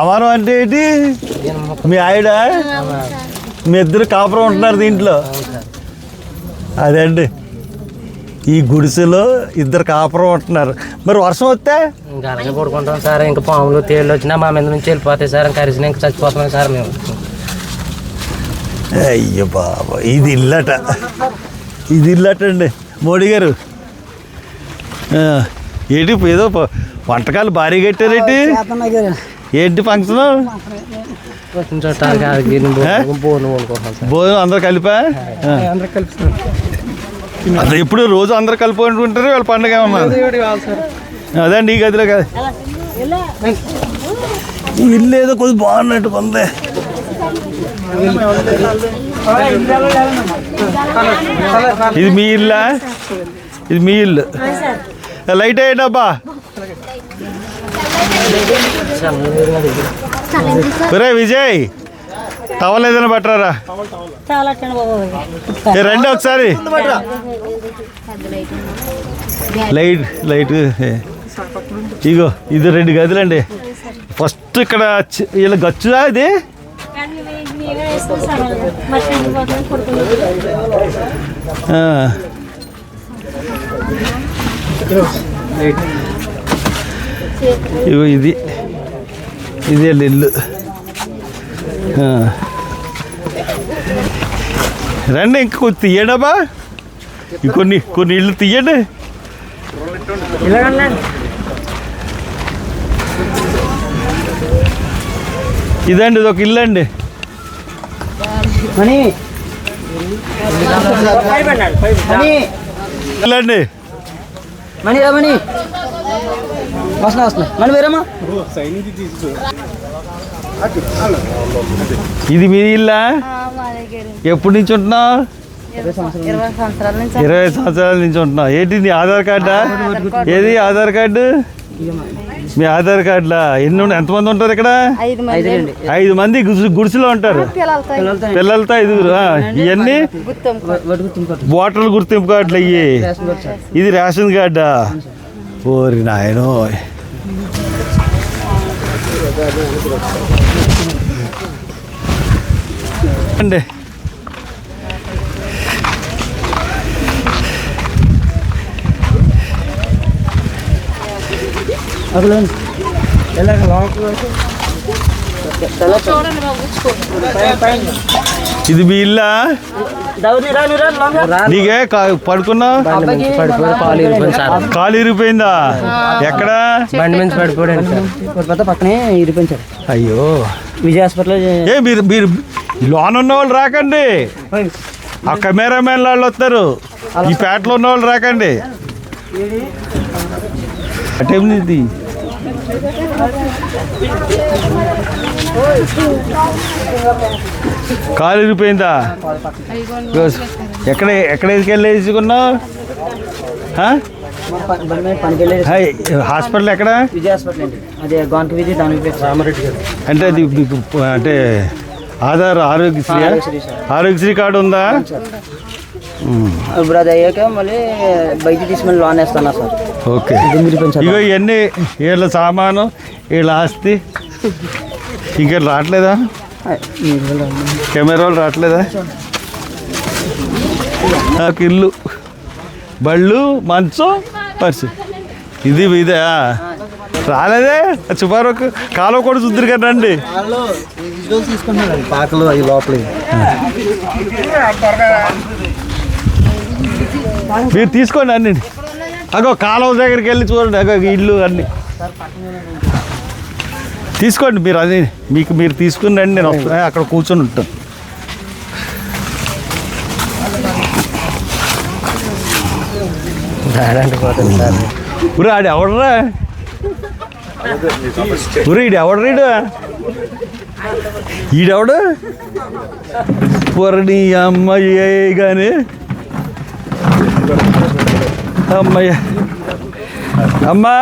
అమానం అంటే ఏంటి? మీ ఆవిడ మీ ఇద్దరు కాపురం ఉంటున్నారు దీంట్లో. అదే అండి, ఈ గుడిసెలో ఇద్దరు కాపురం ఉంటున్నారు. మరి వర్షం వస్తే ఇంకా అలాగే పడుకుంటాం సార్. ఇంకా పాములు తేళ్ళు వచ్చినా మా మీద నుంచి వెళ్ళిపోతాయి సార్. ఇంకా అరిసిన ఇంకా చచ్చిపోతున్నాం సార్ మేము. అయ్యో బాబా, ఇది ఇల్లట, ఇది ఇల్లట అండి. మోడీ గారు ఏంటి ఏదో వంటకాలు భారీ కట్టారేంటి? ఏంటి ఫంక్షన్? భోజనం అందరు కలిపా? అసలు ఎప్పుడు రోజు అందరు కలిపి ఉంటారు. వాళ్ళ పండుగ ఏమన్నా అదండి ఈ గదిలో కదా. ఇల్లు ఏదో కొద్దిగా బాగున్నట్టు ఉంది. ఇది మీ ఇల్లా? ఇది మీ ఇల్లు. లైట్ అయ్యేటబ్బా. ఒరే విజయ్, టవల్ ఏదైనా పట్టరా? రండి ఒకసారి. లైట్ లైట్ ఇగో ఇది 2 గదులండి. ఫస్ట్ ఇక్కడ ఇలా గచ్చుదా ఇది? ఇగో ఇది ఇదే ఇల్లు. రండి, ఇంక కొంచెం తీయడబ్బా. కొన్ని ఇళ్ళు తీయండి. ఇదండి, ఇది ఒక ఇల్లు అండి. ఇల్లండి. ఇది మీ ఇల్లా? ఎప్పటి నుంచి ఉంటున్నావు? 20 సంవత్సరాల నుంచి ఉంటున్నావు. ఏంటి నీ ఆధార్ కార్డా? ఏది ఆధార్ కార్డు? మీ ఆధార్ కార్డులా ఎంతమంది ఉంటారు ఇక్కడ? 5 మంది గుడిసెలో ఉంటారు. పిల్లలతో 5గురు. ఇవన్నీ ఓటర్ల గుర్తింపు కార్డులు అయ్యి. ఇది రేషన్ కార్డా? ఓరి నాయనో. అండి ఇది మీ ఇల్లా? నీకే పడుకున్నా? కాలు ఇరిగిపోయిందా? ఎక్కడ? బండి నుంచి పడిపోయాడు పక్కనే ఇరిపోయింది. అయ్యో, విజయ హాస్పిటల్. మీరు లోన్ ఉన్న వాళ్ళు రాకండి. ఆ కెమెరామెన్ వాళ్ళు వస్తారు. ఈ పేటలో ఉన్న వాళ్ళు రాకండి. అటేమిది కాలు ఇరిగిపోయిందా? ఎక్కడ వెళ్ళి వేసుకున్నావు? హాస్పిటల్ ఎక్కడ? అంటే అది అంటే ఆరోగ్యశ్రీ కార్డు ఉందా? ఇప్పుడు అది అయ్యాక మళ్ళీ బయట తీసుకుని లోన్ వేస్తున్నా సార్. ఓకే. ఇగో ఇవన్నీ వీళ్ళ సామాను, వీళ్ళ ఆస్తి. ఇంకా రావట్లేదా? కెమెరా వాళ్ళు రావట్లేదా? నాకు ఇల్లు, బళ్ళు, మంచం, పర్సు. ఇది ఇదే రాలేదే. చుపారకు కాలువ కూడా చూద్దరు కదా రండి. పాకలు అవి లోపల. మీరు తీసుకోండి అన్ని. అగో కాలువ దగ్గరికి వెళ్ళి చూడండి. అగో ఇల్లు అన్ని తీసుకోండి. మీరు అది మీరు తీసుకుని రండి. నేను వస్తాను, అక్కడ కూర్చొని ఉంటాను. ఊరు ఆడు ఎవడరా? ఊరు ఈడు ఎవడరీడు? ఈడెవడు? పొరని అమ్మాయి కానీ అమ్మాయి అమ్మా